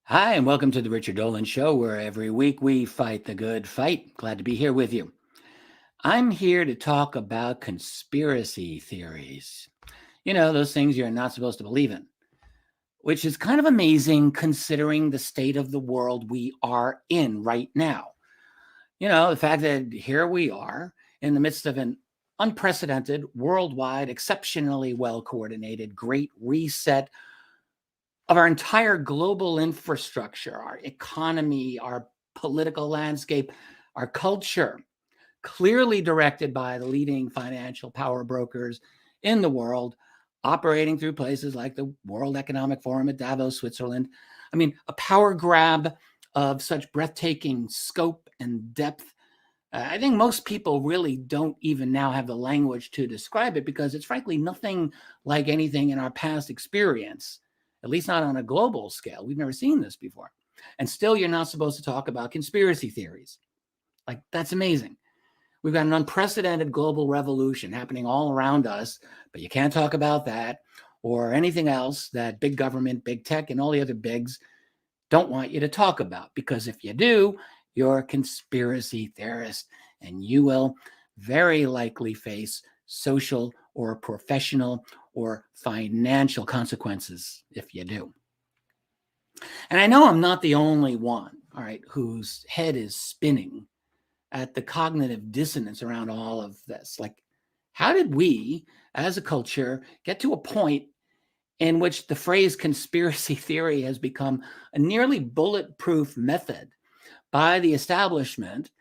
Hi, and welcome to the Richard Dolan Show, where every week we fight the good fight. Glad to be here with you. I'm here to talk about conspiracy theories. You know, those things you're not supposed to believe in, which is kind of amazing considering the state of the world we are in right now. You know, the fact that here we are in the midst of an unprecedented, worldwide, exceptionally well coordinated great reset of our entire global infrastructure, our economy, our political landscape, our culture, clearly directed by the leading financial power brokers in the world, operating through places like the World Economic Forum at Davos, Switzerland. I mean, a power grab of such breathtaking scope and depth. I think most people really don't even now have the language to describe it because it's frankly nothing like anything in our past experience, at least not on a global scale. We've never seen this before. And still, you're not supposed to talk about conspiracy theories. Like, that's amazing. We've got an unprecedented global revolution happening all around us, but you can't talk about that or anything else that big government, big tech, and all the other bigs don't want you to talk about. Because if you do, you're a conspiracy theorist and you will very likely face social or professional or financial consequences if you do. And I know I'm not the only one, all right, whose head is spinning at the cognitive dissonance around all of this. Like, how did we as a culture get to a point in which the phrase conspiracy theory has become a nearly bulletproof method by the establishment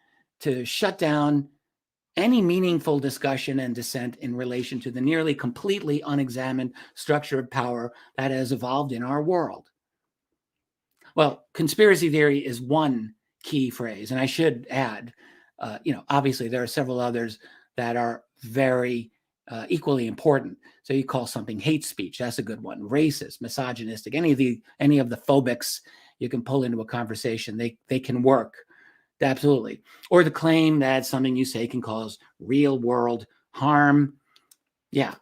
to shut down any meaningful discussion and dissent in relation to the nearly completely unexamined structure of power that has evolved in our world? Well, conspiracy theory is one key phrase, and I should add, obviously there are several others that are very equally important. So you call something hate speech. That's a good one. Racist, misogynistic, any of the phobics you can pull into a conversation. They can work. Absolutely. Or the claim that something you say can cause real world harm. Yeah.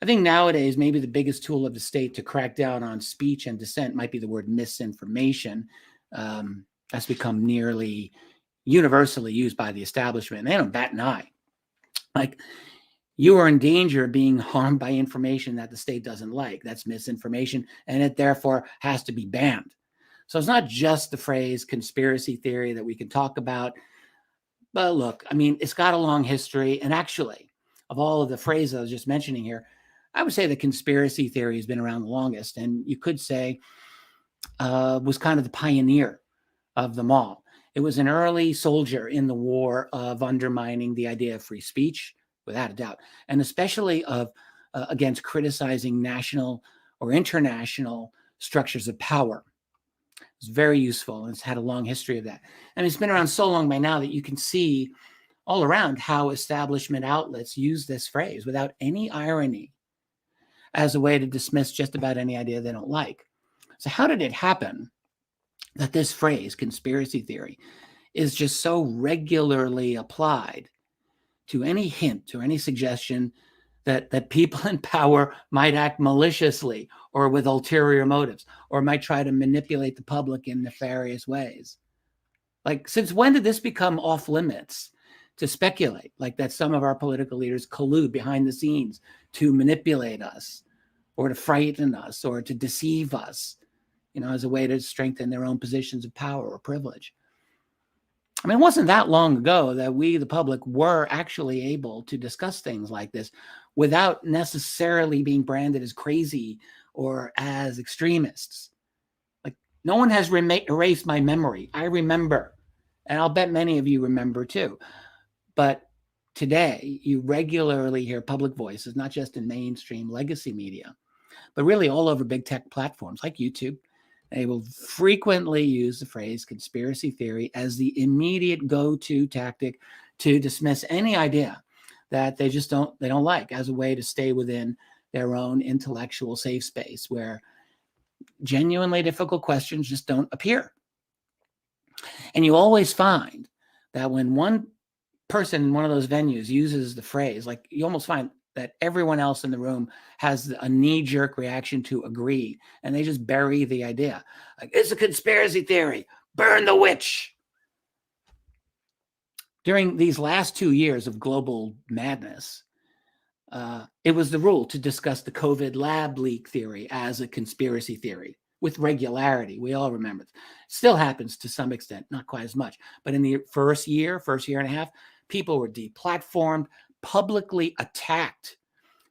I think nowadays, maybe the biggest tool of the state to crack down on speech and dissent might be the word misinformation. That's become nearly universally used by the establishment. And they don't bat an eye. Like, you are in danger of being harmed by information that the state doesn't like. That's misinformation, and it therefore has to be banned. So it's not just the phrase conspiracy theory that we can talk about. But look, I mean, it's got a long history. And actually, of all of the phrases I was just mentioning here, I would say the conspiracy theory has been around the longest. And you could say was kind of the pioneer of them all. It was an early soldier in the war of undermining the idea of free speech, without a doubt, and especially of against criticizing national or international structures of power. It's very useful, and it's had a long history of that. And it's been around so long by now that you can see all around how establishment outlets use this phrase without any irony as a way to dismiss just about any idea they don't like. So how did it happen that this phrase, conspiracy theory, is just so regularly applied to any hint or any suggestion that people in power might act maliciously or with ulterior motives or might try to manipulate the public in nefarious ways? Like, since when did this become off limits to speculate like that some of our political leaders collude behind the scenes to manipulate us or to frighten us or to deceive us, as a way to strengthen their own positions of power or privilege? I mean, it wasn't that long ago that we, the public, were actually able to discuss things like this without necessarily being branded as crazy or as extremists. Like, no one has erased my memory. I remember, and I'll bet many of you remember too. But today, you regularly hear public voices, not just in mainstream legacy media, but really all over big tech platforms like YouTube. They will frequently use the phrase conspiracy theory as the immediate go-to tactic to dismiss any idea that they don't like, as a way to stay within their own intellectual safe space where genuinely difficult questions just don't appear. And you always find that when one person in one of those venues uses the phrase, like, you almost find that everyone else in the room has a knee-jerk reaction to agree, and they just bury the idea. Like, it's a conspiracy theory. Burn the witch. During these last 2 years of global madness, it was the rule to discuss the COVID lab leak theory as a conspiracy theory with regularity. We all remember it. Still happens to some extent, not quite as much. But in the first year and a half, people were deplatformed, publicly attacked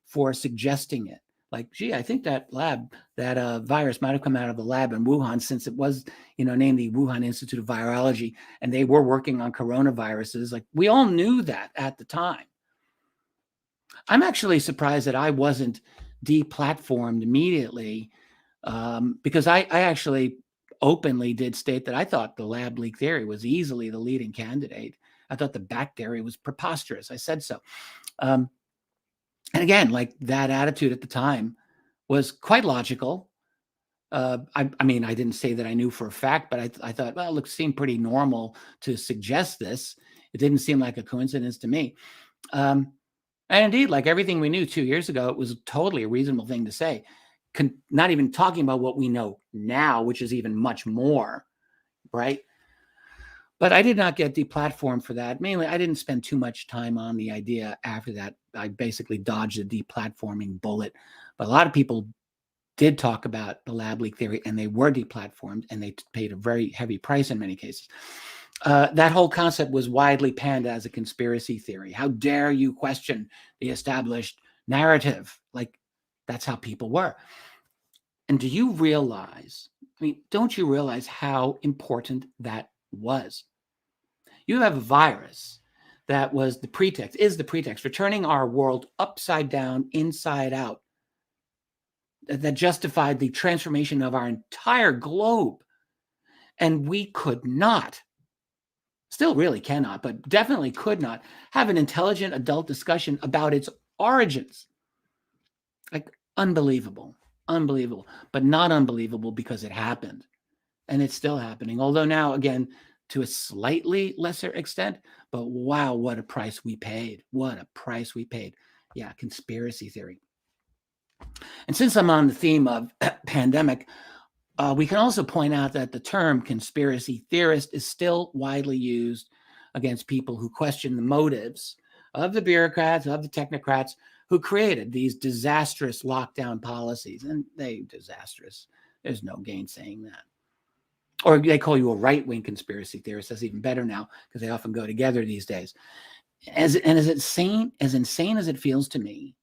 for suggesting it. Like, gee, I think that virus might have come out of a lab in Wuhan, since it was, named the Wuhan Institute of Virology, and they were working on coronaviruses. Like, we all knew that at the time. I'm actually surprised that I wasn't deplatformed immediately, because I actually openly did state that I thought the lab leak theory was easily the leading candidate. I thought the bat theory was preposterous. I said so. And again, like, that attitude at the time was quite logical. I mean, I didn't say that I knew for a fact, but I thought, well, it seemed pretty normal to suggest this. It didn't seem like a coincidence to me. And indeed, like everything we knew 2 years ago, it was totally a reasonable thing to say. Not even talking about what we know now, which is even much more, right? But I did not get deplatformed for that. Mainly, I didn't spend too much time on the idea after that. I basically dodged the deplatforming bullet. But a lot of people did talk about the lab leak theory, and they were deplatformed, and they paid a very heavy price in many cases. That whole concept was widely panned as a conspiracy theory. How dare you question the established narrative? Like, that's how people were. And do you realize, don't you realize how important that was? You have a virus that is the pretext for turning our world upside down, inside out, that justified the transformation of our entire globe. And we could not, still really cannot, but definitely could not, have an intelligent adult discussion about its origins. Like, unbelievable, but not unbelievable because it happened. And it's still happening. Although now, again, to a slightly lesser extent, but wow, what a price we paid. What a price we paid. Yeah, conspiracy theory. And since I'm on the theme of pandemic, we can also point out that the term conspiracy theorist is still widely used against people who question the motives of the bureaucrats, of the technocrats who created these disastrous lockdown policies. And disastrous. There's no gainsaying that. Or they call you a right-wing conspiracy theorist. That's even better now, because they often go together these days. As insane as it feels to me,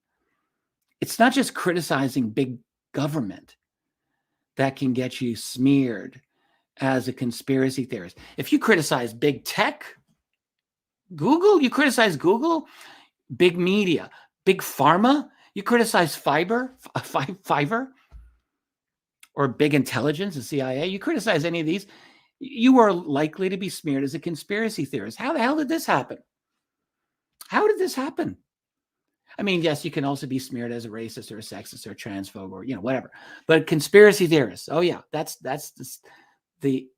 it's not just criticizing big government that can get you smeared as a conspiracy theorist. If you criticize big tech, you criticize Google, big media, big pharma, you criticize Fiverr, or big intelligence, the CIA, you criticize any of these, you are likely to be smeared as a conspiracy theorist. How the hell did this happen? How did this happen? I mean, yes, you can also be smeared as a racist or a sexist or a transphobe or, whatever. But conspiracy theorists, oh yeah, that's the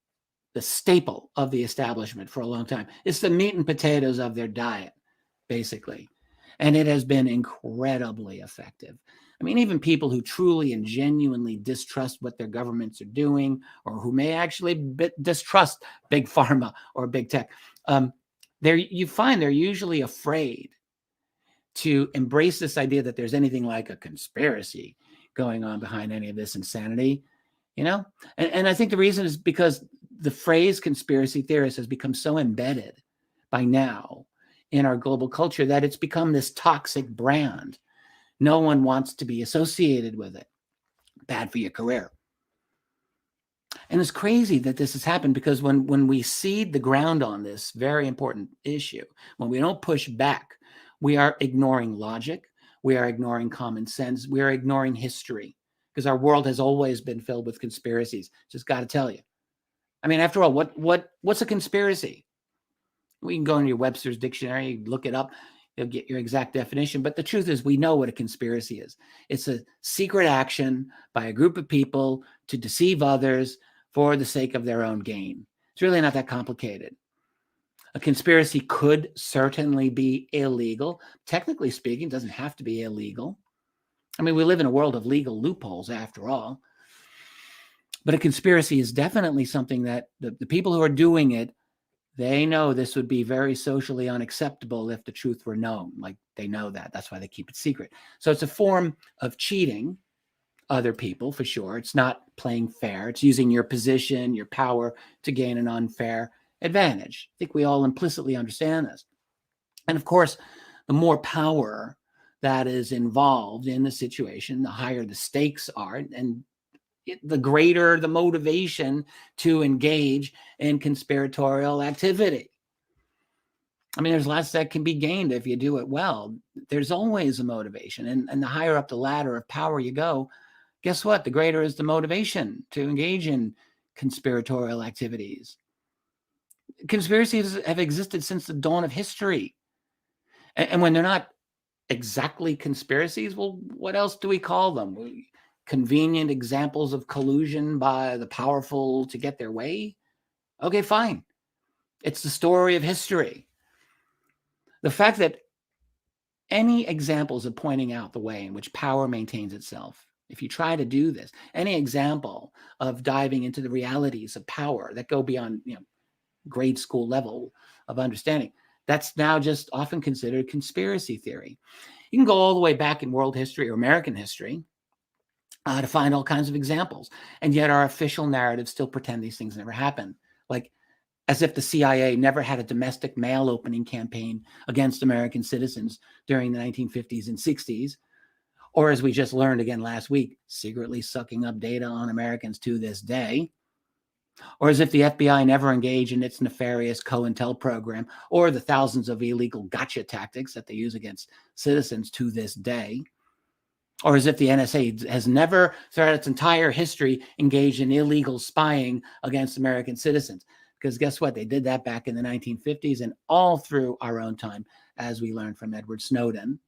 staple of the establishment for a long time. It's the meat and potatoes of their diet, basically. And it has been incredibly effective. I mean, even people who truly and genuinely distrust what their governments are doing, or who may actually distrust big pharma or big tech, you find they're usually afraid to embrace this idea that there's anything like a conspiracy going on behind any of this insanity, And I think the reason is because the phrase conspiracy theorist has become so embedded by now in our global culture that it's become this toxic brand. No one wants to be associated with it. Bad for your career. And it's crazy that this has happened, because when we cede the ground on this very important issue, when we don't push back, we are ignoring logic. We are ignoring common sense. We are ignoring history, because our world has always been filled with conspiracies. Just got to tell you. I mean, after all, what's a conspiracy? We can go into your Webster's dictionary, look it up. You'll get your exact definition. But the truth is, we know what a conspiracy is. It's a secret action by a group of people to deceive others for the sake of their own gain. It's really not that complicated. A conspiracy could certainly be illegal. Technically speaking, it doesn't have to be illegal. I mean, we live in a world of legal loopholes after all. But a conspiracy is definitely something that the people who are doing it, they know this would be very socially unacceptable if the truth were known. Like, they know that. That's why they keep it secret. So it's a form of cheating other people, for sure. It's not playing fair. It's using your position, your power to gain an unfair advantage. I think we all implicitly understand this. And of course, the more power that is involved in the situation, the higher the stakes are, and the greater the motivation to engage in conspiratorial activity. I mean, there's lots that can be gained if you do it well. There's always a motivation. And the higher up the ladder of power you go, guess what? The greater is the motivation to engage in conspiratorial activities. Conspiracies have existed since the dawn of history. And when they're not exactly conspiracies, well, what else do we call them? Convenient examples of collusion by the powerful to get their way? Okay, fine. It's the story of history. The fact that any examples of pointing out the way in which power maintains itself, if you try to do this, any example of diving into the realities of power that go beyond, grade school level of understanding, that's now just often considered conspiracy theory. You can go all the way back in world history or American history to find all kinds of examples. And yet our official narratives still pretend these things never happened. Like, as if the CIA never had a domestic mail opening campaign against American citizens during the 1950s and 60s, or as we just learned again last week, secretly sucking up data on Americans to this day, or as if the FBI never engaged in its nefarious COINTEL program, or the thousands of illegal gotcha tactics that they use against citizens to this day, or as if the NSA has never, throughout its entire history, engaged in illegal spying against American citizens. Because guess what? They did that back in the 1950s and all through our own time, as we learned from Edward Snowden.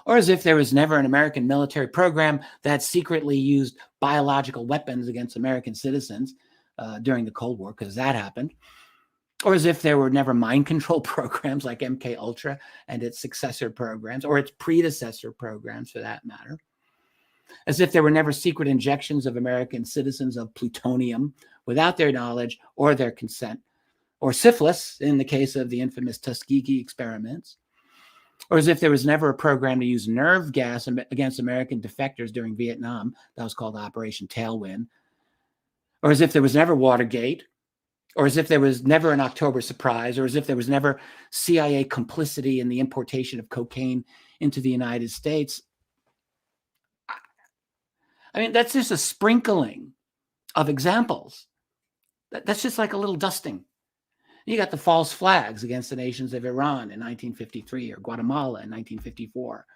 Or as if there was never an American military program that secretly used biological weapons against American citizens during the Cold War, because that happened. Or as if there were never mind control programs like MK Ultra and its successor programs, or its predecessor programs for that matter. As if there were never secret injections of American citizens of plutonium without their knowledge or their consent, or syphilis in the case of the infamous Tuskegee experiments, or as if there was never a program to use nerve gas against American defectors during Vietnam. That was called Operation Tailwind. Or as if there was never Watergate, or as if there was never an October surprise, or as if there was never CIA complicity in the importation of cocaine into the United States. I mean, that's just a sprinkling of examples. That's just like a little dusting. You got the false flags against the nations of Iran in 1953 or Guatemala in 1954.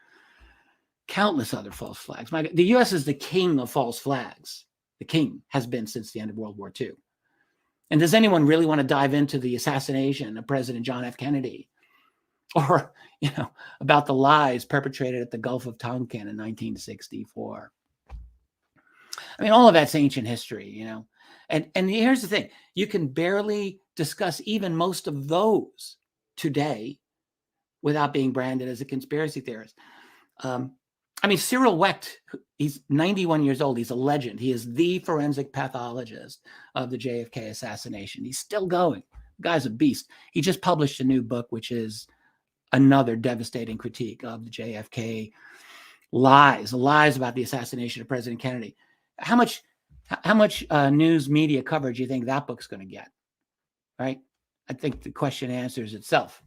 Countless other false flags. The U.S. is the king of false flags. The king has been since the end of World War II. And does anyone really want to dive into the assassination of President John F. Kennedy? Or, about the lies perpetrated at the Gulf of Tonkin in 1964? I mean, all of that's ancient history, And here's the thing. You can barely discuss even most of those today without being branded as a conspiracy theorist. Cyril Wecht, he's 91 years old. He's a legend. He is the forensic pathologist of the JFK assassination. He's still going. The guy's a beast. He just published a new book, which is another devastating critique of the JFK lies about the assassination of President Kennedy. How much news media coverage do you think that book's going to get? Right? I think the question answers itself.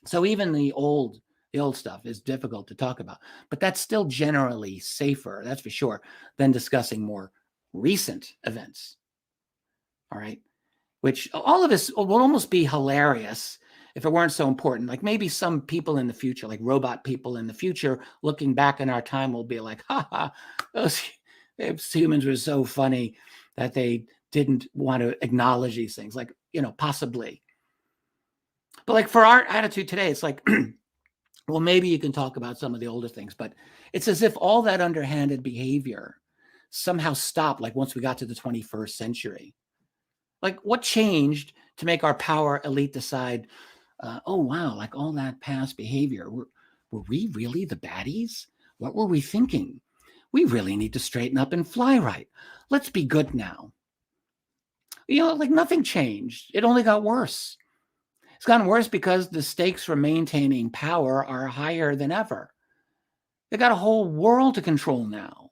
So even the old stuff is difficult to talk about, but that's still generally safer, that's for sure, than discussing more recent events. All right. Which all of this will almost be hilarious if it weren't so important. Like maybe some people in the future, like robot people in the future, looking back in our time will be like, those humans were so funny that they didn't want to acknowledge these things. Like, possibly. But like for our attitude today, it's like, well, maybe you can talk about some of the older things, but it's as if all that underhanded behavior somehow stopped, like once we got to the 21st century. Like what changed to make our power elite decide, oh, wow, like all that past behavior, were we really the baddies? What were we thinking? We really need to straighten up and fly right. Let's be good now. Like nothing changed. It only got worse. It's gotten worse because the stakes for maintaining power are higher than ever. They got a whole world to control now.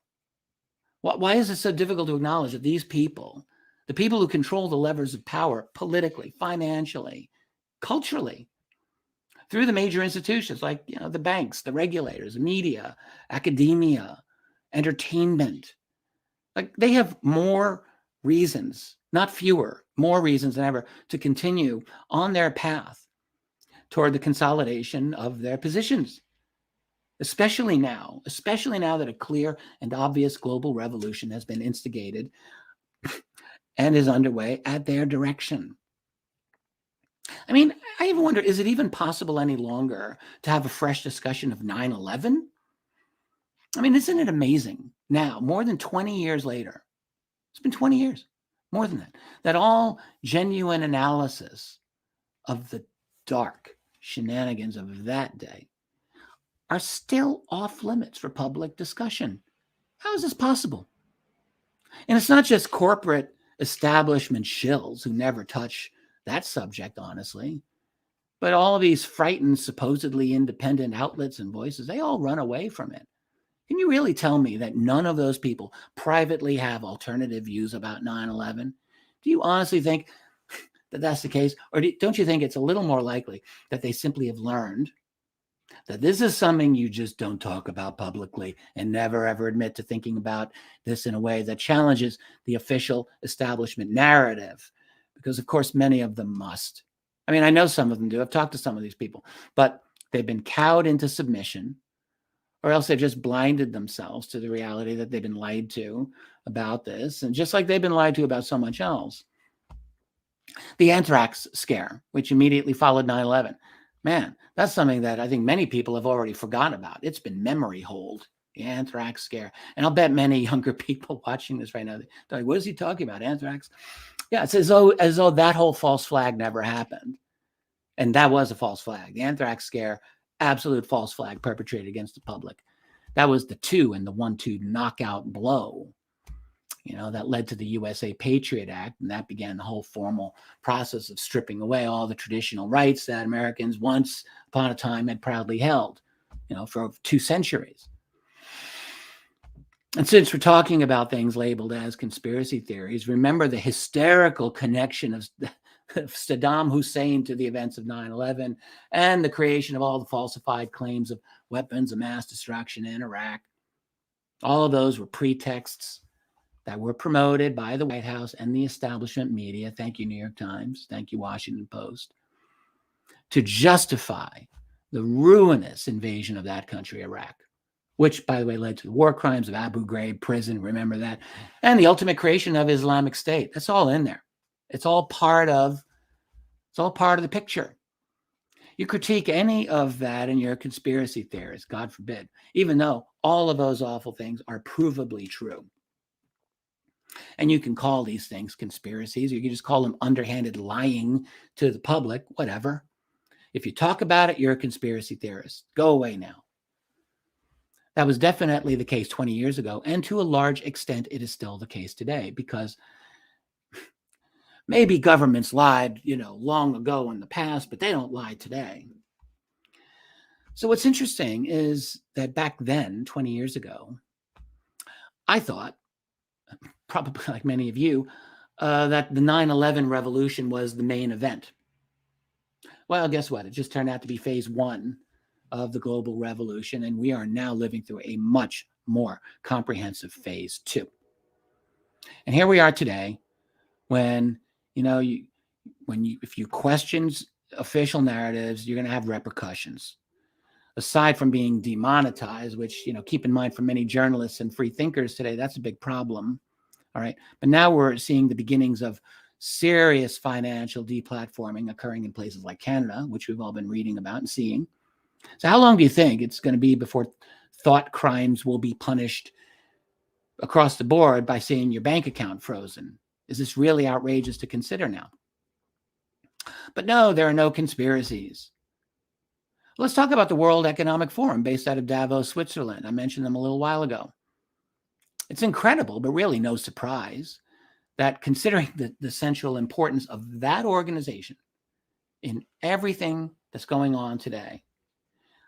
Why is it so difficult to acknowledge that these people, the people who control the levers of power politically, financially, culturally, through the major institutions like the banks, the regulators, the media, academia, entertainment, like they have more reasons, not fewer, more reasons than ever to continue on their path toward the consolidation of their positions. Especially now that a clear and obvious global revolution has been instigated and is underway at their direction. I mean, I even wonder, is it even possible any longer to have a fresh discussion of 9/11? I mean, isn't it amazing now, more than 20 years later, it's been 20 years, more than that all genuine analysis of the dark shenanigans of that day are still off limits for public discussion. How is this possible? And it's not just corporate establishment shills who never touch that subject, honestly, but all of these frightened, supposedly independent outlets and voices, they all run away from it. Can you really tell me that none of those people privately have alternative views about 9/11? Do you honestly think that that's the case? Or don't you think it's a little more likely that they simply have learned that this is something you just don't talk about publicly and never ever admit to thinking about this in a way that challenges the official establishment narrative? Because, of course, many of them must. I mean, I know some of them do. I've talked to some of these people, but they've been cowed into submission, or else they've just blinded themselves to the reality that they've been lied to about this. And just like they've been lied to about so much else. The anthrax scare, which immediately followed 9/11. Man, that's something that I think many people have already forgotten about. It's been memory hold, the anthrax scare. And I'll bet many younger people watching this right now, they're like, what is he talking about, anthrax? Yeah, it's as though that whole false flag never happened. And that was a false flag. The anthrax scare, absolute false flag perpetrated against the public. That was the 1-2 knockout blow, that led to the USA Patriot Act, and that began the whole formal process of stripping away all the traditional rights that Americans once upon a time had proudly held, for 2 centuries. And since we're talking about things labeled as conspiracy theories, remember the hysterical connection of Saddam Hussein to the events of 9/11 and the creation of all the falsified claims of weapons of mass destruction in Iraq. All of those were pretexts that were promoted by the White House and the establishment media. Thank you, New York Times. Thank you, Washington Post. To justify the ruinous invasion of that country, Iraq, which, by the way, led to the war crimes of Abu Ghraib prison. Remember that? And the ultimate creation of Islamic State. That's all in there. It's all part of the picture. You critique any of that and you're a conspiracy theorist, God forbid, even though all of those awful things are provably true. And you can call these things conspiracies, or you can just call them underhanded lying to the public, whatever. If you talk about it, you're a conspiracy theorist. Go away now. That was definitely the case 20 years ago, and to a large extent, it is still the case today, because maybe governments lied, long ago in the past, but they don't lie today. So what's interesting is that back then, 20 years ago, I thought, probably like many of you, that the 9/11 revolution was the main event. Well, guess what? It just turned out to be phase 1 of the global revolution, and we are now living through a much more comprehensive phase 2. And here we are today, when if you question official narratives, you're going to have repercussions. Aside from being demonetized, which, keep in mind, for many journalists and free thinkers today, that's a big problem. All right. But now we're seeing the beginnings of serious financial deplatforming occurring in places like Canada, which we've all been reading about and seeing. So how long do you think it's going to be before thought crimes will be punished across the board by seeing your bank account frozen? Is this really outrageous to consider now? But no, there are no conspiracies. Let's talk about the World Economic Forum based out of Davos, Switzerland. I mentioned them a little while ago. It's incredible, but really no surprise that considering the central importance of that organization in everything that's going on today,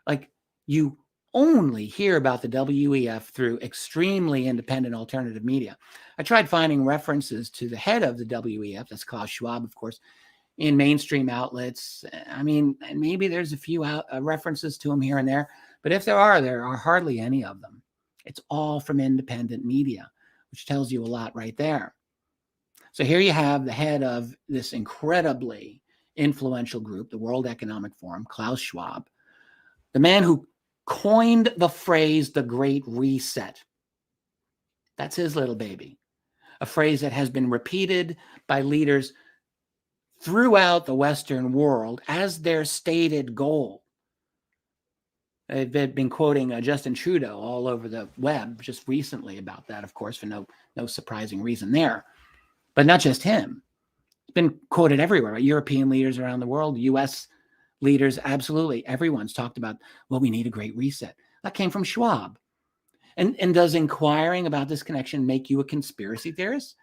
like you only hear about the WEF through extremely independent alternative media. I tried finding references to the head of the WEF, that's Klaus Schwab, of course, in mainstream outlets. I mean, and maybe there's a few references to him here and but if there are hardly any of them. It's all from independent media, which tells you a lot right there. So here you have the head of this incredibly influential group, the World Economic Forum, Klaus Schwab, the man who coined the phrase, the Great Reset. That's his little baby, a phrase that has been repeated by leaders throughout the Western world as their stated goal. They've been quoting Justin Trudeau all over the web just recently about that, of course, for no surprising reason there. But not just him. It's been quoted everywhere, right? European leaders around the world, U.S. leaders, absolutely. Everyone's talked about, well, we need a great reset. That came from Schwab. And does inquiring about this connection make you a conspiracy theorist?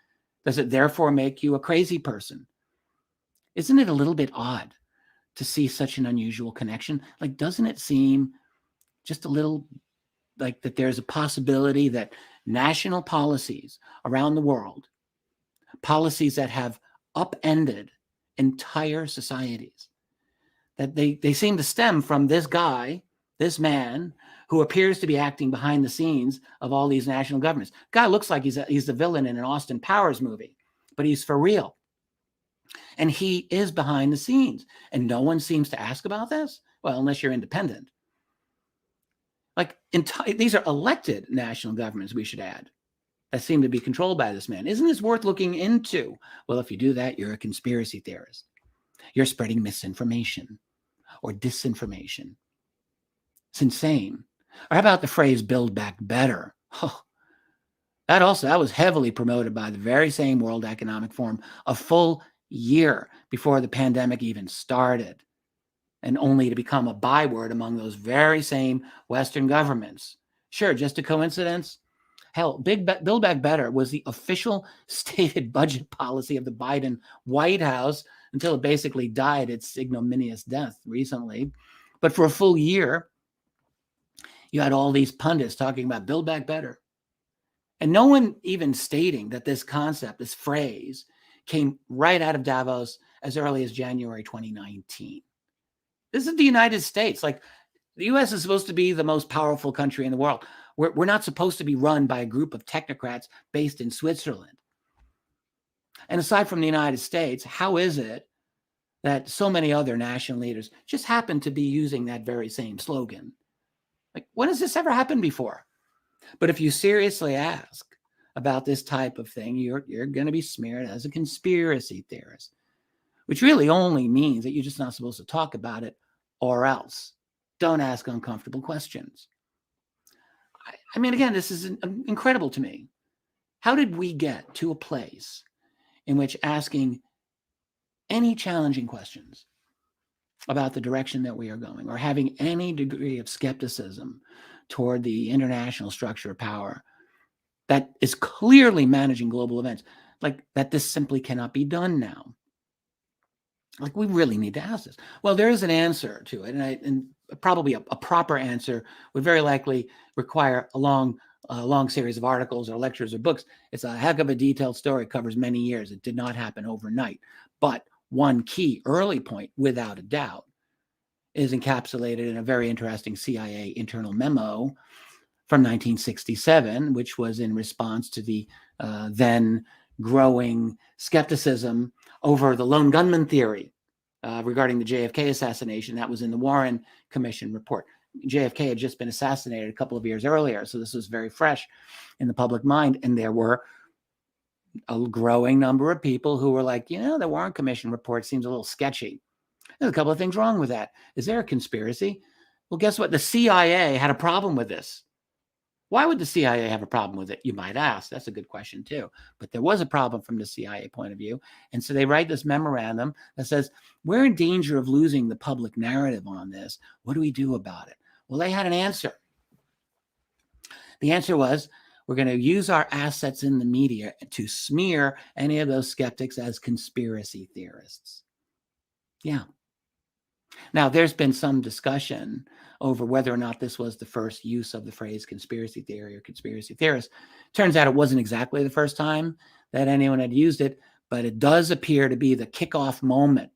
Does it therefore make you a crazy person? Isn't it a little bit odd to see such an unusual connection? Like, doesn't it seem just a little like that there's a possibility that national policies around the world, policies that have upended entire societies, that they seem to stem from this guy, this man, who appears to be acting behind the scenes of all these national governments. Guy looks like he's the villain in an Austin Powers movie, but he's for real. And he is behind the scenes. And no one seems to ask about this? Well, unless you're independent. Like, these are elected national governments, we should add, that seem to be controlled by this man. Isn't this worth looking into? Well, if you do that, you're a conspiracy theorist. You're spreading misinformation or disinformation. It's insane. Or how about the phrase build back better? Oh, that was heavily promoted by the very same World Economic Forum a full year before the pandemic even started, and only to become a byword among those very same Western governments. Sure, just a coincidence? Hell, Build Back Better was the official stated budget policy of the Biden White House until it basically died its ignominious death recently. But for a full year, you had all these pundits talking about Build Back Better. And no one even stating that this concept, this phrase, came right out of Davos as early as January 2019. This is the United States. Like, the U.S. is supposed to be the most powerful country in the world. We're not supposed to be run by a group of technocrats based in Switzerland. And aside from the United States, how is it that so many other national leaders just happen to be using that very same slogan? Like, when has this ever happened before? But if you seriously ask about this type of thing, you're going to be smeared as a conspiracy theorist, which really only means that you're just not supposed to talk about it, or else don't ask uncomfortable questions. I mean, again, this is incredible to me. How did we get to a place in which asking any challenging questions about the direction that we are going, or having any degree of skepticism toward the international structure of power that is clearly managing global events, like that this simply cannot be done now? Like, we really need to ask this. Well, there is an answer to it, and probably a proper answer would very likely require a long series of articles or lectures or books. It's a heck of a detailed story. It covers many years. It did not happen overnight. But one key early point, without a doubt, is encapsulated in a very interesting CIA internal memo from 1967, which was in response to the then growing skepticism over the lone gunman theory regarding the JFK assassination. That was in the Warren Commission report. JFK had just been assassinated a couple of years earlier, so this was very fresh in the public mind. And there were a growing number of people who were like, the Warren Commission report seems a little sketchy. There's a couple of things wrong with that. Is there a conspiracy? Well, guess what? The CIA had a problem with this. Why would the CIA have a problem with it? You might ask. That's a good question too. But there was a problem from the CIA point of view. And so they write this memorandum that says, we're in danger of losing the public narrative on this. What do we do about it? Well, they had an answer. The answer was, we're going to use our assets in the media to smear any of those skeptics as conspiracy theorists. Yeah. Now, there's been some discussion over whether or not this was the first use of the phrase conspiracy theory or conspiracy theorist. Turns out it wasn't exactly the first time that anyone had used it, but it does appear to be the kickoff moment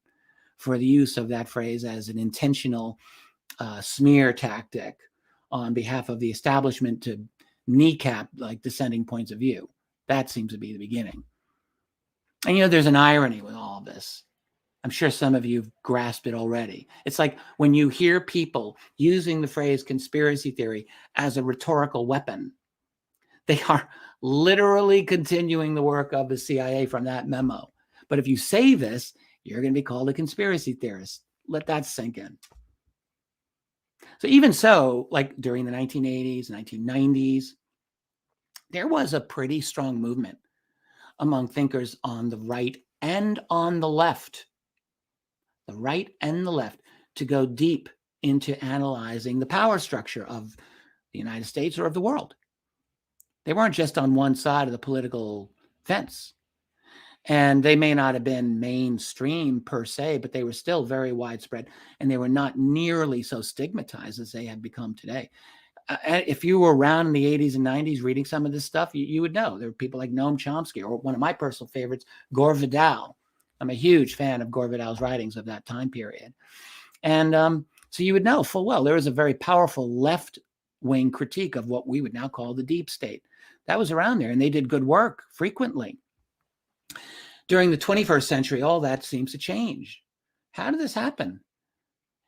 for the use of that phrase as an intentional smear tactic on behalf of the establishment to kneecap like dissenting points of view. That seems to be the beginning. And there's an irony with all of this. I'm sure some of you have grasped it already. It's like when you hear people using the phrase conspiracy theory as a rhetorical weapon, they are literally continuing the work of the CIA from that memo. But if you say this, you're going to be called a conspiracy theorist. Let that sink in. So even so, like during the 1980s, 1990s, there was a pretty strong movement among thinkers on the right and on the left to go deep into analyzing the power structure of the United States or of the world. They weren't just on one side of the political fence. And they may not have been mainstream per se, but they were still very widespread, and they were not nearly so stigmatized as they have become today. If you were around in the 80s and 90s reading some of this stuff, you would know. There were people like Noam Chomsky, or one of my personal favorites, Gore Vidal. I'm a huge fan of Gore Vidal's writings of that time period. And so you would know full well there was a very powerful left-wing critique of what we would now call the deep state. That was around there, and they did good work frequently. During the 21st century, all that seems to change. How did this happen?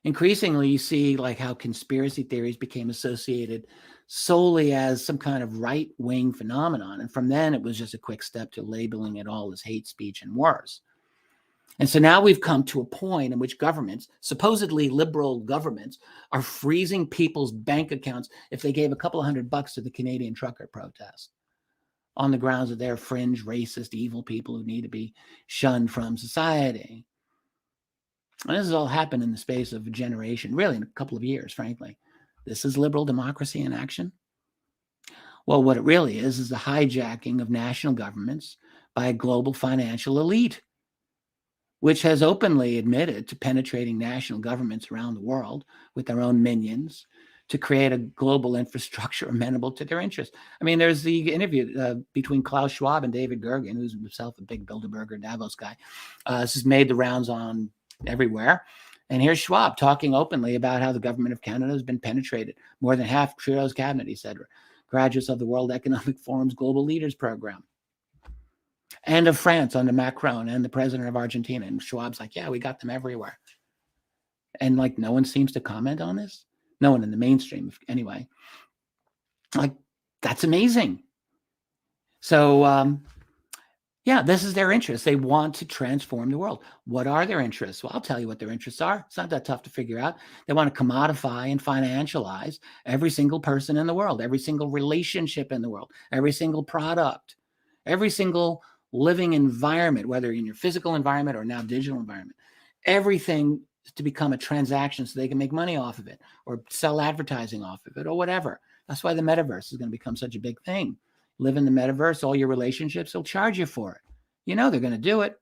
Increasingly, you see like how conspiracy theories became associated solely as some kind of right-wing phenomenon. And from then, it was just a quick step to labeling it all as hate speech and worse. And so now we've come to a point in which governments, supposedly liberal governments, are freezing people's bank accounts if they gave a couple of $100 to the Canadian trucker protest, on the grounds that they're fringe, racist, evil people who need to be shunned from society. And this has all happened in the space of a generation, really in a couple of years, frankly. This is liberal democracy in action. Well, what it really is the hijacking of national governments by a global financial elite, which has openly admitted to penetrating national governments around the world with their own minions to create a global infrastructure amenable to their interests. I mean, there's the interview between Klaus Schwab and David Gergen, who's himself a big Bilderberger Davos guy. This has made the rounds on everywhere. And here's Schwab talking openly about how the government of Canada has been penetrated. More than half Trudeau's cabinet, he said, graduates of the World Economic Forum's Global Leaders Program. And of France under Macron and the president of Argentina. And Schwab's like, yeah, we got them everywhere. And like no one seems to comment on this. No one in the mainstream, anyway. Like, that's amazing. So, yeah, this is their interest. They want to transform the world. What are their interests? Well, I'll tell you what their interests are. It's not that tough to figure out. They want to commodify and financialize every single person in the world, every single relationship in the world, every single product, every single living environment, whether in your physical environment or now digital environment. Everything to become a transaction so they can make money off of it or sell advertising off of it or whatever. That's why the metaverse is going to become such a big thing. Live in the metaverse, all your relationships will charge you for it. You know they're going to do it.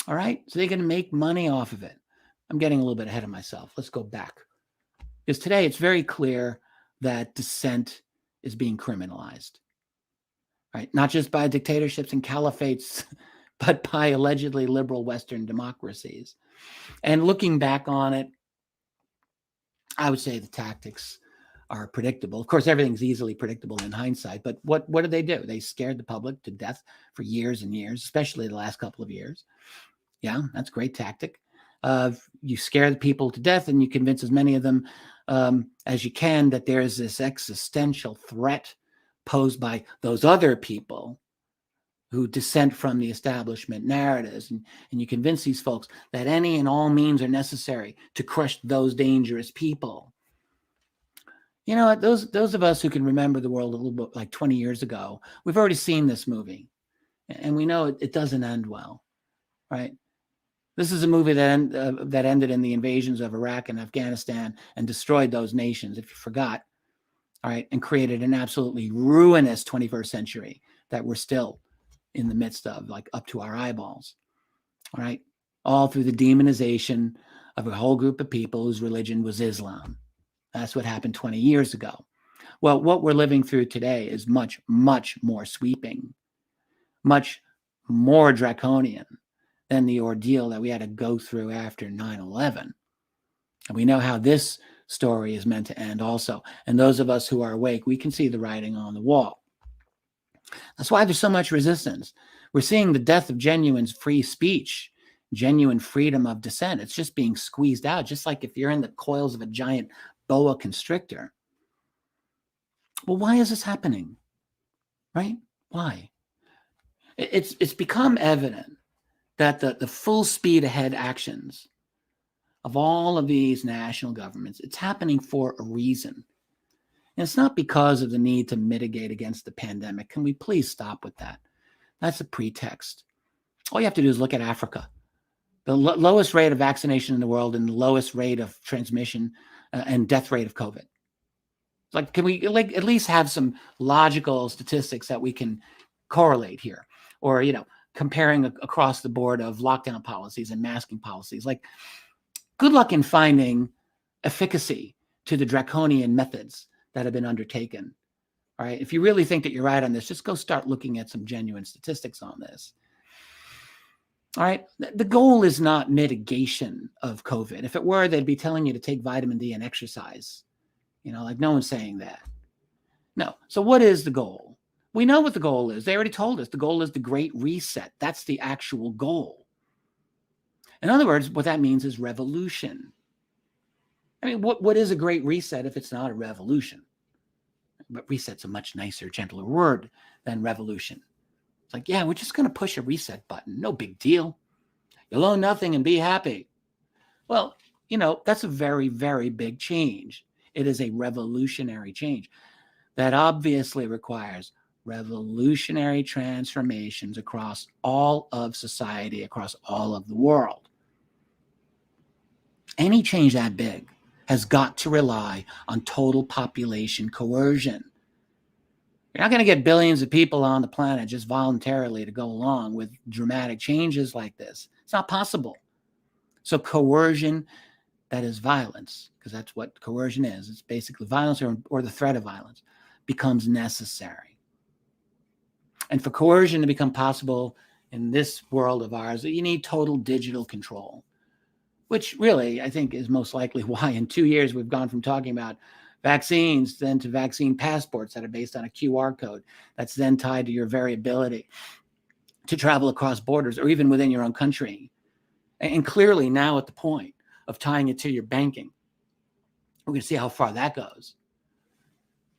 All right? So they're going to make money off of it. I'm getting a little bit ahead of myself. Let's go back. Because today it's very clear that dissent is being criminalized. Right? Not just by dictatorships and caliphates, but by allegedly liberal Western democracies. And looking back on it, I would say the tactics are predictable. Of course, everything's easily predictable in hindsight, but what did they do? They scared the public to death for years and years, especially the last couple of years. Yeah, that's a great tactic. You scare the people to death and you convince as many of them as you can that there's this existential threat posed by those other people who dissent from the establishment narratives. And you convince these folks that any and all means are necessary to crush those dangerous people. You know what? Those of us who can remember the world a little bit like 20 years ago, we've already seen this movie, and we know it doesn't end well, right? This is a movie that ended in the invasions of Iraq and Afghanistan and destroyed those nations, if you forgot, all right, and created an absolutely ruinous 21st century that we're still in the midst of, like up to our eyeballs, all right, all through the demonization of a whole group of people whose religion was Islam. That's what happened 20 years ago. Well, what we're living through today is much, much more sweeping, much more draconian than the ordeal that we had to go through after 9/11. And we know how this story is meant to end also. And those of us who are awake, we can see the writing on the wall. That's why there's so much resistance. We're seeing the death of genuine free speech, genuine freedom of dissent. It's just being squeezed out, just like if you're in the coils of a giant boa constrictor. Well, why is this happening? Right? Why? It's become evident that the full speed ahead actions of all of these national governments, it's happening for a reason. And it's not because of the need to mitigate against the pandemic. Can we please stop with that? That's a pretext. All you have to do is look at Africa. The lowest rate of vaccination in the world and the lowest rate of transmission and death rate of COVID. Like, can we at least have some logical statistics that we can correlate here? Or, comparing across the board of lockdown policies and masking policies. Like, good luck in finding efficacy to the draconian methods that have been undertaken. All right. If you really think that you're right on this, just go start looking at some genuine statistics on this. All right. The goal is not mitigation of COVID. If it were, they'd be telling you to take vitamin D and exercise. Like no one's saying that. No. So what is the goal? We know what the goal is. They already told us the goal is the Great Reset. That's the actual goal. In other words, what that means is revolution. I mean, what is a great reset if it's not a revolution? But reset's a much nicer, gentler word than revolution. It's like, yeah, we're just going to push a reset button. No big deal. You'll own nothing and be happy. Well, that's a very, very big change. It is a revolutionary change that obviously requires revolutionary transformations across all of society, across all of the world. Any change that big has got to rely on total population coercion. You're not going to get billions of people on the planet just voluntarily to go along with dramatic changes like this. It's not possible. So coercion, that is violence, because that's what coercion is. It's basically violence or the threat of violence becomes necessary. And for coercion to become possible in this world of ours, you need total digital control, which really, I think, is most likely why in 2 years we've gone from talking about vaccines then to vaccine passports that are based on a QR code that's then tied to your very ability to travel across borders or even within your own country. And clearly now at the point of tying it to your banking. We're going to see how far that goes.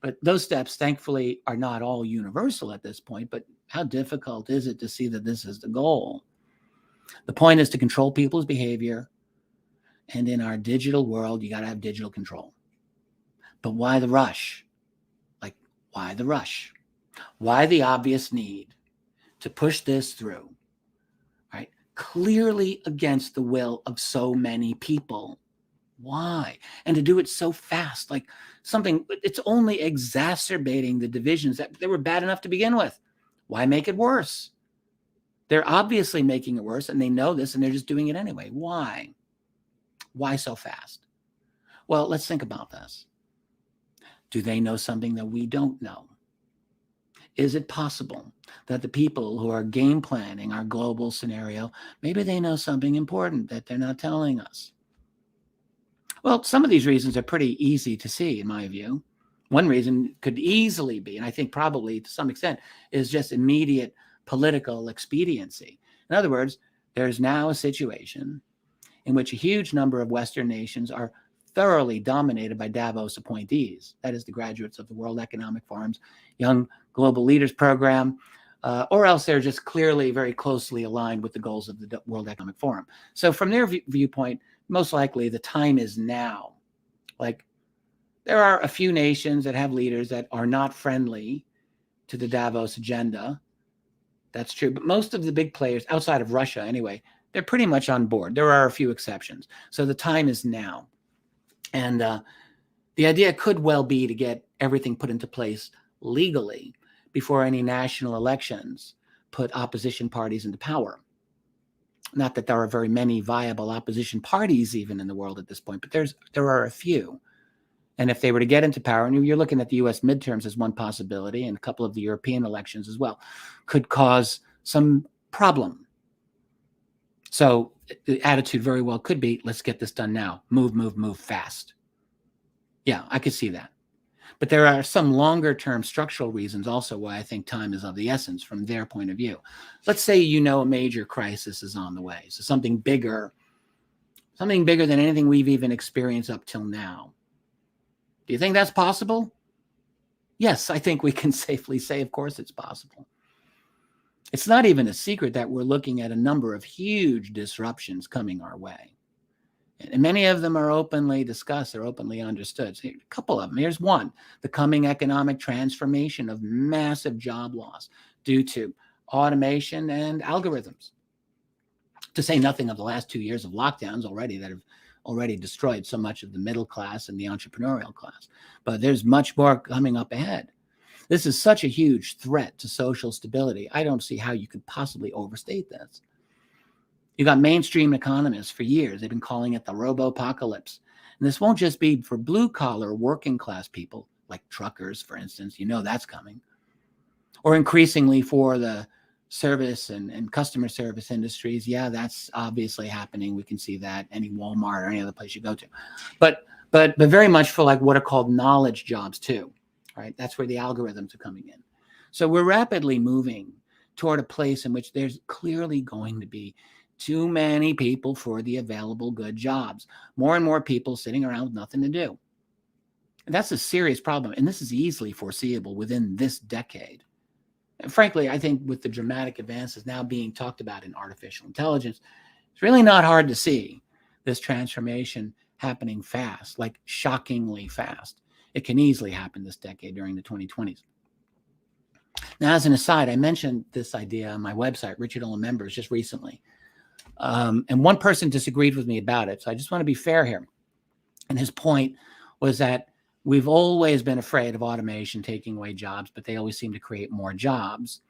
But those steps, thankfully, are not all universal at this point. But how difficult is it to see that this is the goal? The point is to control people's behavior. And in our digital world, you got to have digital control. But why the rush? Like, why the rush? Why the obvious need to push this through? Right? Clearly against the will of so many people. Why? And to do it so fast, like something, it's only exacerbating the divisions that they were bad enough to begin with. Why make it worse? They're obviously making it worse and they know this and they're just doing it anyway. Why? Why so fast? Well, let's think about this. Do they know something that we don't know? Is it possible that the people who are game planning our global scenario, maybe they know something important that they're not telling us? Well, some of these reasons are pretty easy to see, in my view. One reason could easily be, and I think probably to some extent, is just immediate political expediency. In other words, there's now a situation in which a huge number of Western nations are thoroughly dominated by Davos appointees. That is the graduates of the World Economic Forum's Young Global Leaders Program, or else they're just clearly very closely aligned with the goals of the World Economic Forum. So from their viewpoint, most likely the time is now. Like, There are a few nations that have leaders that are not friendly to the Davos agenda. That's true. But most of the big players, outside of Russia anyway, they're pretty much on board. There are a few exceptions. So the time is now. And the idea could well be to get everything put into place legally before any national elections put opposition parties into power. Not that there are very many viable opposition parties even in the world at this point, but there are a few. And if they were to get into power, and you're looking at the US midterms as one possibility, and a couple of the European elections as well, could cause some problem. So the attitude very well could be, let's get this done now. Move fast. Yeah, I could see that. But there are some longer term structural reasons also why I think time is of the essence from their point of view. Let's say a major crisis is on the way. So something bigger than anything we've even experienced up till now. Do you think that's possible? Yes, I think we can safely say, of course, it's possible. It's not even a secret that we're looking at a number of huge disruptions coming our way. And many of them are openly discussed, they're openly understood. So a couple of them. Here's one: the coming economic transformation of massive job loss due to automation and algorithms. To say nothing of the last 2 years of lockdowns already that have already destroyed so much of the middle class and the entrepreneurial class. But there's much more coming up ahead. This is such a huge threat to social stability. I don't see how you could possibly overstate this. You got mainstream economists for years. They've been calling it the robo-apocalypse. And this won't just be for blue-collar working class people, like truckers, for instance. That's coming. Or increasingly for the service and customer service industries. Yeah, that's obviously happening. We can see that any Walmart or any other place you go to. But very much for like what are called knowledge jobs too, right? That's where the algorithms are coming in. So we're rapidly moving toward a place in which there's clearly going to be too many people for the available good jobs. More and more people sitting around with nothing to do. And that's a serious problem. And this is easily foreseeable within this decade. And frankly, I think with the dramatic advances now being talked about in artificial intelligence, it's really not hard to see this transformation happening fast, like shockingly fast. It can easily happen this decade during the 2020s. Now, as an aside, I mentioned this idea on my website, Richard Dolan Members, just recently. And one person disagreed with me about it. So I just want to be fair here. And his point was that we've always been afraid of automation taking away jobs, but they always seem to create more jobs.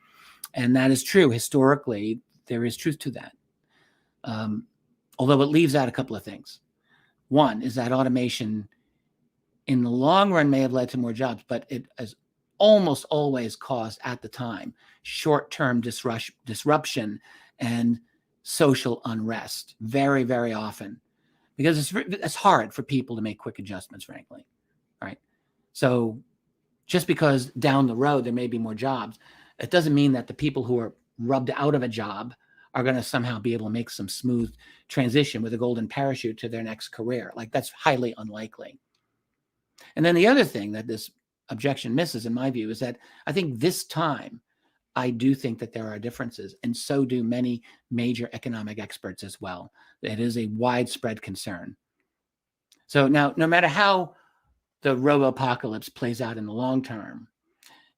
And that is true. Historically, there is truth to that. Although it leaves out a couple of things. One is that automation in the long run may have led to more jobs, but it has almost always caused at the time short-term disruption and social unrest very, very often, because it's hard for people to make quick adjustments, frankly. Right. So just because down the road there may be more jobs, it doesn't mean that the people who are rubbed out of a job are going to somehow be able to make some smooth transition with a golden parachute to their next career. Like, that's highly unlikely. And then the other thing that this objection misses, in my view, is that I think this time, I do think that there are differences, and so do many major economic experts as well. It is a widespread concern. So now, no matter how the robo-apocalypse plays out in the long term,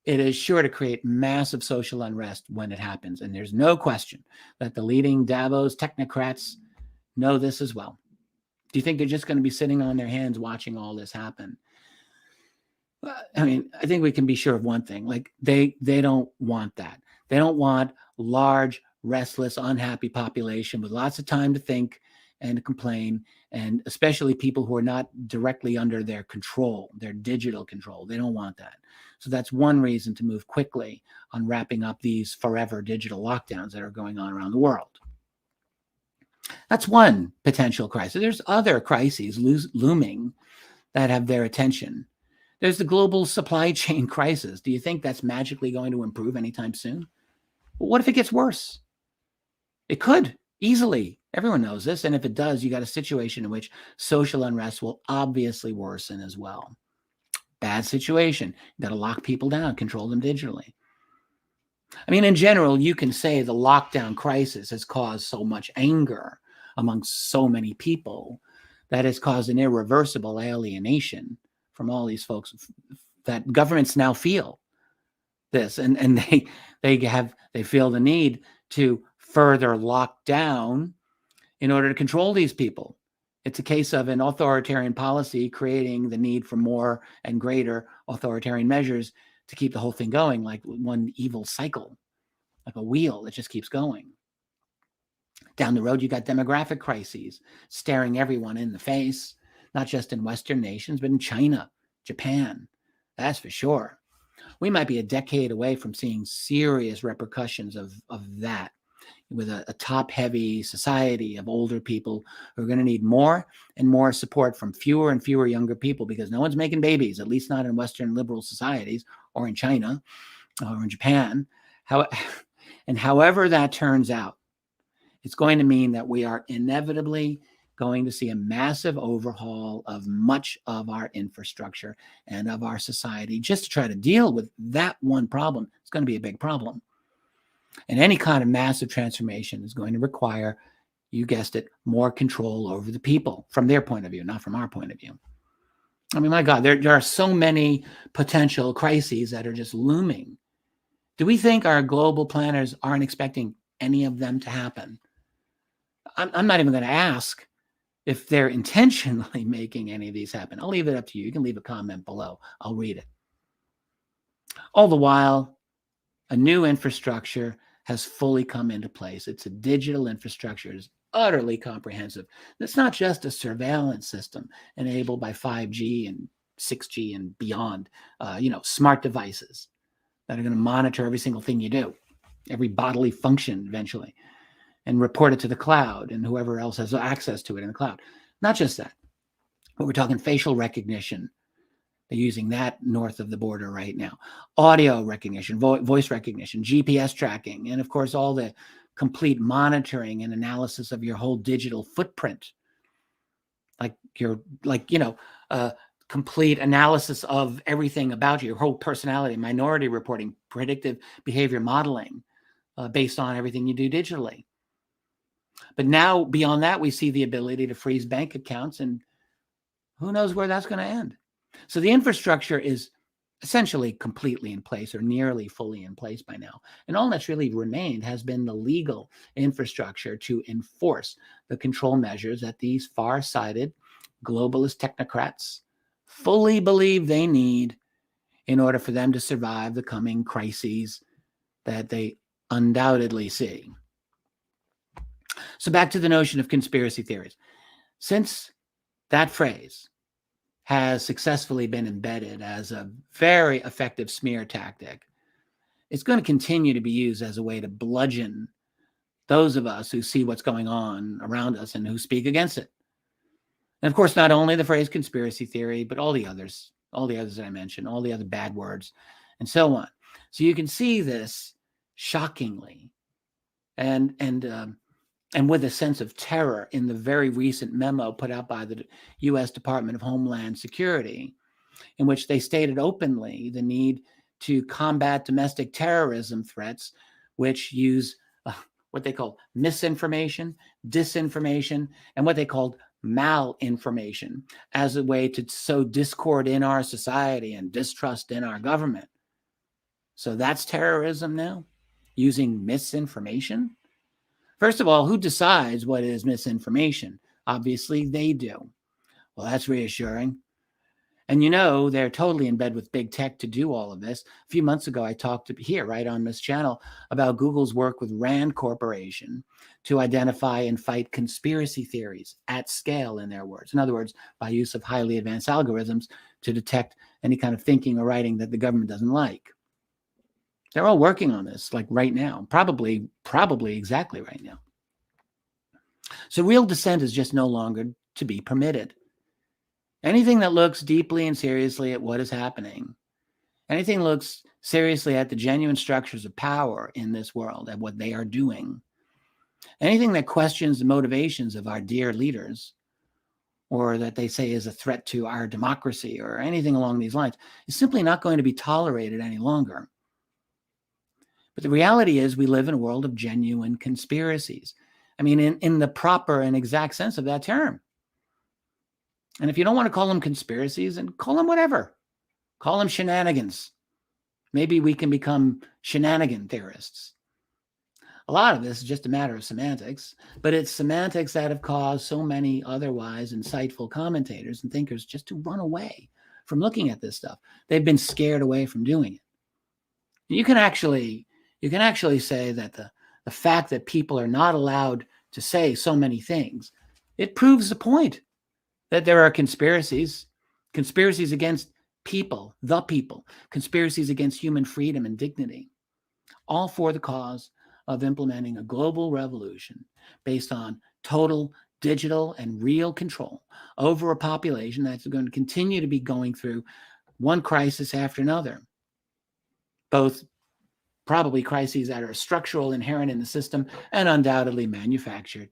it is sure to create massive social unrest when it happens. And there's no question that the leading Davos technocrats know this as well. Do you think they're just going to be sitting on their hands watching all this happen? I mean, I think we can be sure of one thing. Like, they don't want that. They don't want large, restless, unhappy population with lots of time to think and to complain, and especially people who are not directly under their control, their digital control. They don't want that. So that's one reason to move quickly on wrapping up these forever digital lockdowns that are going on around the world. That's one potential crisis. There's other crises looming that have their attention. There's the global supply chain crisis. Do you think that's magically going to improve anytime soon? Well, what if it gets worse? It could easily. Everyone knows this. And if it does, you got a situation in which social unrest will obviously worsen as well. Bad situation. You got to lock people down, control them digitally. I mean, in general, you can say the lockdown crisis has caused so much anger among so many people that has caused an irreversible alienation from all these folks that governments now feel this, and they feel the need to further lock down in order to control these people. It's a case of an authoritarian policy creating the need for more and greater authoritarian measures to keep the whole thing going, like one evil cycle, like a wheel that just keeps going. Down the road, you got demographic crises staring everyone in the face, not just in Western nations, but in China, Japan. That's for sure. We might be a decade away from seeing serious repercussions of that, with a top-heavy society of older people who are going to need more and more support from fewer and fewer younger people, because no one's making babies, at least not in Western liberal societies or in China or in Japan. And however that turns out, it's going to mean that we are inevitably going to see a massive overhaul of much of our infrastructure and of our society just to try to deal with that one problem. It's going to be a big problem. And any kind of massive transformation is going to require, you guessed it, more control over the people from their point of view, not from our point of view. I mean, my God, there are so many potential crises that are just looming. Do we think our global planners aren't expecting any of them to happen? I'm not even going to ask if they're intentionally making any of these happen. I'll leave it up to you. You can leave a comment below. I'll read it. All the while, a new infrastructure has fully come into place. It's a digital infrastructure. It's utterly comprehensive. It's not just a surveillance system enabled by 5G and 6G and beyond, smart devices that are going to monitor every single thing you do, every bodily function eventually, and report it to the cloud and whoever else has access to it in the cloud. Not just that, but we're talking facial recognition. They're using that north of the border right now. Audio recognition, voice recognition, GPS tracking, and of course, all the complete monitoring and analysis of your whole digital footprint. Complete analysis of everything about you, your whole personality, minority reporting, predictive behavior modeling based on everything you do digitally. But now, beyond that, we see the ability to freeze bank accounts, and who knows where that's going to end. So the infrastructure is essentially completely in place, or nearly fully in place by now. And all that's really remained has been the legal infrastructure to enforce the control measures that these far-sighted globalist technocrats fully believe they need in order for them to survive the coming crises that they undoubtedly see. So back to the notion of conspiracy theories. Since that phrase has successfully been embedded as a very effective smear tactic, it's going to continue to be used as a way to bludgeon those of us who see what's going on around us and who speak against it. And of course, not only the phrase conspiracy theory, but all the others that I mentioned, all the other bad words, and so on. So you can see this shockingly and with a sense of terror in the very recent memo put out by the U.S. Department of Homeland Security, in which they stated openly the need to combat domestic terrorism threats, which use what they call misinformation, disinformation, and what they called malinformation as a way to sow discord in our society and distrust in our government. So that's terrorism now, using misinformation? First of all, who decides what is misinformation? Obviously, they do. Well, that's reassuring. And they're totally in bed with big tech to do all of this. A few months ago, I talked here, right on this channel, about Google's work with Rand Corporation to identify and fight conspiracy theories at scale, in their words. In other words, by use of highly advanced algorithms to detect any kind of thinking or writing that the government doesn't like. They're all working on this, like right now, probably exactly right now. So real dissent is just no longer to be permitted. Anything that looks deeply and seriously at what is happening, anything looks seriously at the genuine structures of power in this world, at what they are doing, anything that questions the motivations of our dear leaders, or that they say is a threat to our democracy, or anything along these lines, is simply not going to be tolerated any longer. But the reality is we live in a world of genuine conspiracies. I mean, in the proper and exact sense of that term. And if you don't want to call them conspiracies, then call them whatever. Call them shenanigans. Maybe we can become shenanigan theorists. A lot of this is just a matter of semantics, but it's semantics that have caused so many otherwise insightful commentators and thinkers just to run away from looking at this stuff. They've been scared away from doing it. You can actually say that the fact that people are not allowed to say so many things, it proves the point that there are conspiracies against people, the people, conspiracies against human freedom and dignity, all for the cause of implementing a global revolution based on total digital and real control over a population that's going to continue to be going through one crisis after another, both probably crises that are structural, inherent in the system, and undoubtedly manufactured.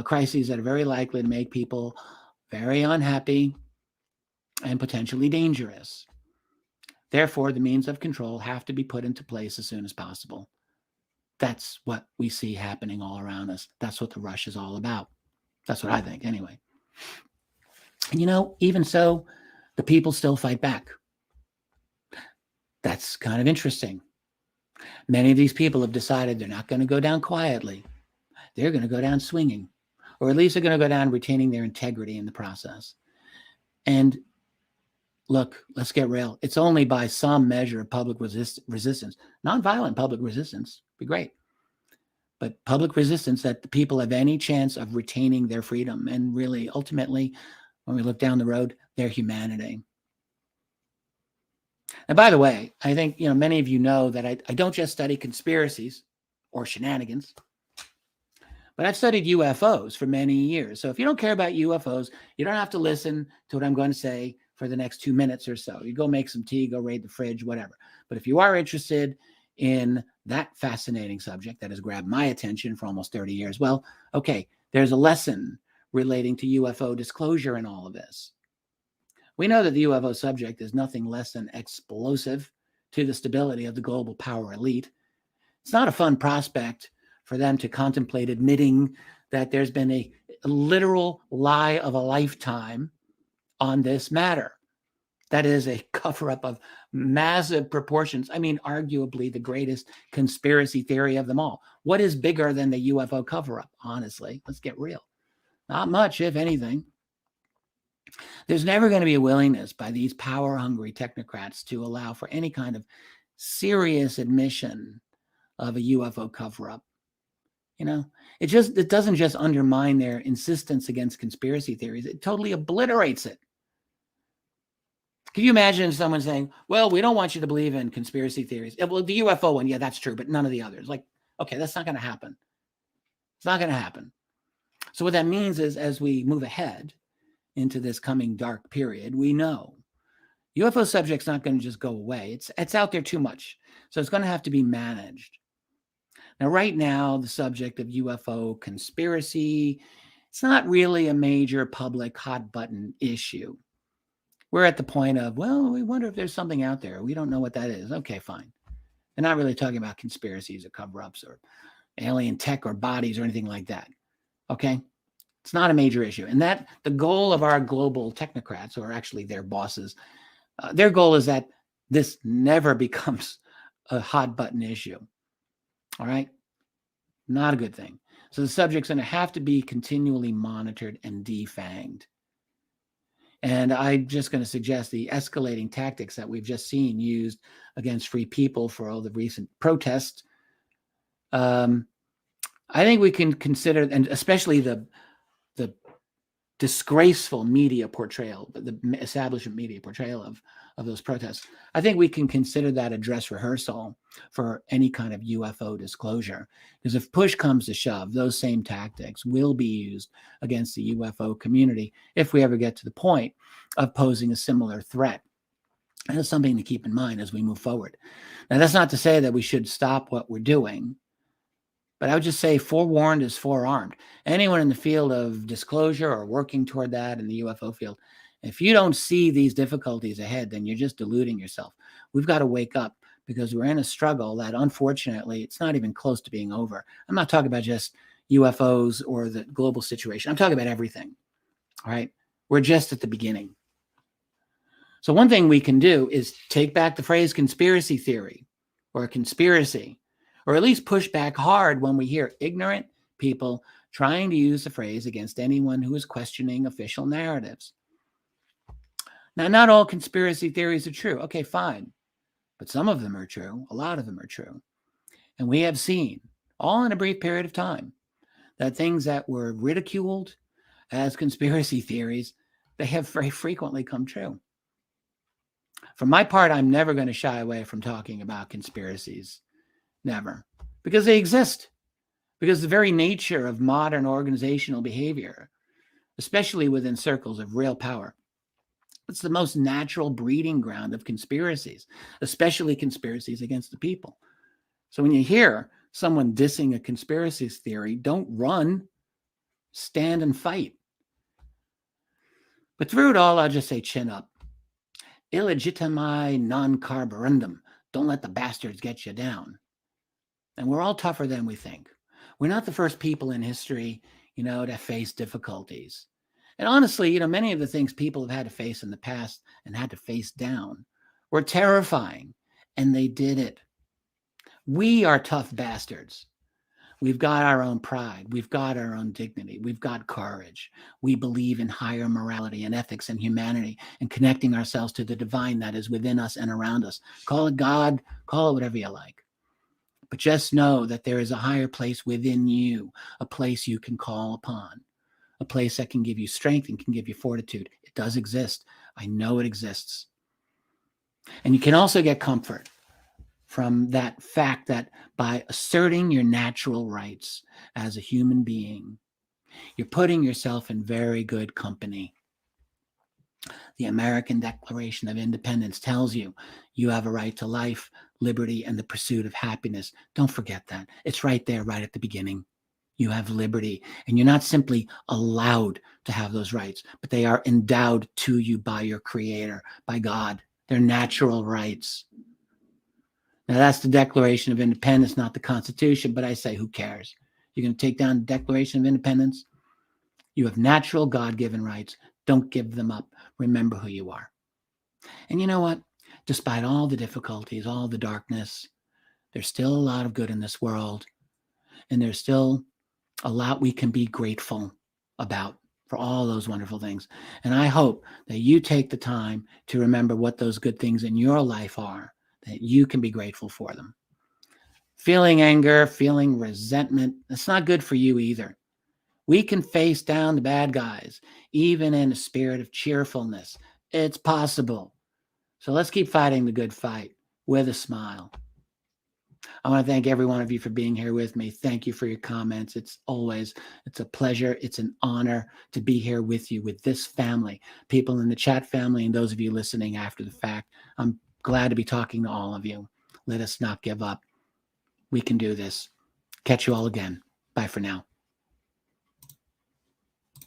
Crises that are very likely to make people very unhappy and potentially dangerous. Therefore, the means of control have to be put into place as soon as possible. That's what we see happening all around us. That's what the rush is all about. That's what I think, anyway. And even so, the people still fight back. That's kind of interesting. Many of these people have decided they're not going to go down quietly. They're going to go down swinging, or at least they're going to go down retaining their integrity in the process. And look, let's get real. It's only by some measure of public resistance, nonviolent public resistance, be great, but public resistance that the people have any chance of retaining their freedom and really, ultimately, when we look down the road, their humanity. And by the way, I think many of you know that I don't just study conspiracies or shenanigans, but I've studied UFOs for many years. So if you don't care about UFOs, you don't have to listen to what I'm going to say for the next 2 minutes or so. You go make some tea, go raid the fridge, whatever. But if you are interested in that fascinating subject that has grabbed my attention for almost 30 years, well, okay, there's a lesson relating to UFO disclosure in all of this. We know that the UFO subject is nothing less than explosive to the stability of the global power elite. It's not a fun prospect for them to contemplate admitting that there's been a literal lie of a lifetime on this matter. That is a cover-up of massive proportions. I mean, arguably the greatest conspiracy theory of them all. What is bigger than the UFO cover-up? Honestly, let's get real. Not much, if anything. There's never going to be a willingness by these power-hungry technocrats to allow for any kind of serious admission of a UFO cover-up. It doesn't just undermine their insistence against conspiracy theories. It totally obliterates it. Can you imagine someone saying, well, we don't want you to believe in conspiracy theories. Well, the UFO one, yeah, that's true, but none of the others. Like, okay, that's not going to happen. It's not going to happen. So what that means is, as we move ahead into this coming dark period, we know UFO subject's not going to just go away. It's out there too much. So it's going to have to be managed. Now, right now, the subject of UFO conspiracy, it's not really a major public hot button issue. We're at the point of, well, we wonder if there's something out there. We don't know what that is. Okay, fine. They're not really talking about conspiracies or cover-ups or alien tech or bodies or anything like that. Okay? It's not a major issue. And that the goal of our global technocrats, or actually their bosses, their goal is that this never becomes a hot button issue. All right? Not a good thing. So the subject's going to have to be continually monitored and defanged. And I'm just going to suggest the escalating tactics that we've just seen used against free people for all the recent protests. I think we can consider, and especially the disgraceful media portrayal, the establishment media portrayal of those protests, I think we can consider that a dress rehearsal for any kind of UFO disclosure. Because if push comes to shove, those same tactics will be used against the UFO community if we ever get to the point of posing a similar threat. And that's something to keep in mind as we move forward. Now, that's not to say that we should stop what we're doing, but I would just say forewarned is forearmed. Anyone in the field of disclosure or working toward that in the UFO field, if you don't see these difficulties ahead, then you're just deluding yourself. We've got to wake up, because we're in a struggle that, unfortunately, it's not even close to being over. I'm not talking about just UFOs or the global situation. I'm talking about everything. All right. We're just at the beginning. So one thing we can do is take back the phrase conspiracy theory or conspiracy, or at least push back hard when we hear ignorant people trying to use the phrase against anyone who is questioning official narratives. Now, not all conspiracy theories are true. Okay, fine. But some of them are true. A lot of them are true. And we have seen, all in a brief period of time, that things that were ridiculed as conspiracy theories, they have very frequently come true. For my part, I'm never going to shy away from talking about conspiracies. Never. Because they exist. Because the very nature of modern organizational behavior, especially within circles of real power, it's the most natural breeding ground of conspiracies, especially conspiracies against the people. So when you hear someone dissing a conspiracy theory, don't run, stand and fight. But through it all, I'll just say chin up. Illegitimi non carborundum. Don't let the bastards get you down. And we're all tougher than we think. We're not the first people in history, to face difficulties. And honestly, many of the things people have had to face in the past and had to face down were terrifying, and they did it. We are tough bastards. We've got our own pride. We've got our own dignity. We've got courage. We believe in higher morality and ethics and humanity and connecting ourselves to the divine that is within us and around us. Call it God, call it whatever you like. But just know that there is a higher place within you, a place you can call upon, a place that can give you strength and can give you fortitude. It does exist. I know it exists. And you can also get comfort from that fact that by asserting your natural rights as a human being, you're putting yourself in very good company. The American Declaration of Independence tells you you have a right to life, liberty, and the pursuit of happiness. Don't forget that. It's right there, right at the beginning. You have liberty, and you're not simply allowed to have those rights, but they are endowed to you by your Creator, by God. They're natural rights. Now, that's the Declaration of Independence, not the Constitution, but I say, who cares? You're going to take down the Declaration of Independence? You have natural God-given rights. Don't give them up. Remember who you are. And you know what? Despite all the difficulties, all the darkness, there's still a lot of good in this world. And there's still a lot we can be grateful about for all those wonderful things. And I hope that you take the time to remember what those good things in your life are, that you can be grateful for them. Feeling anger, feeling resentment, that's not good for you either. We can face down the bad guys, even in a spirit of cheerfulness. It's possible. So let's keep fighting the good fight with a smile. I want to thank every one of you for being here with me. Thank you for your comments. It's a pleasure. It's an honor to be here with you, with this family, people in the chat family, and those of you listening after the fact. I'm glad to be talking to all of you. Let us not give up. We can do this. Catch you all again. Bye for now.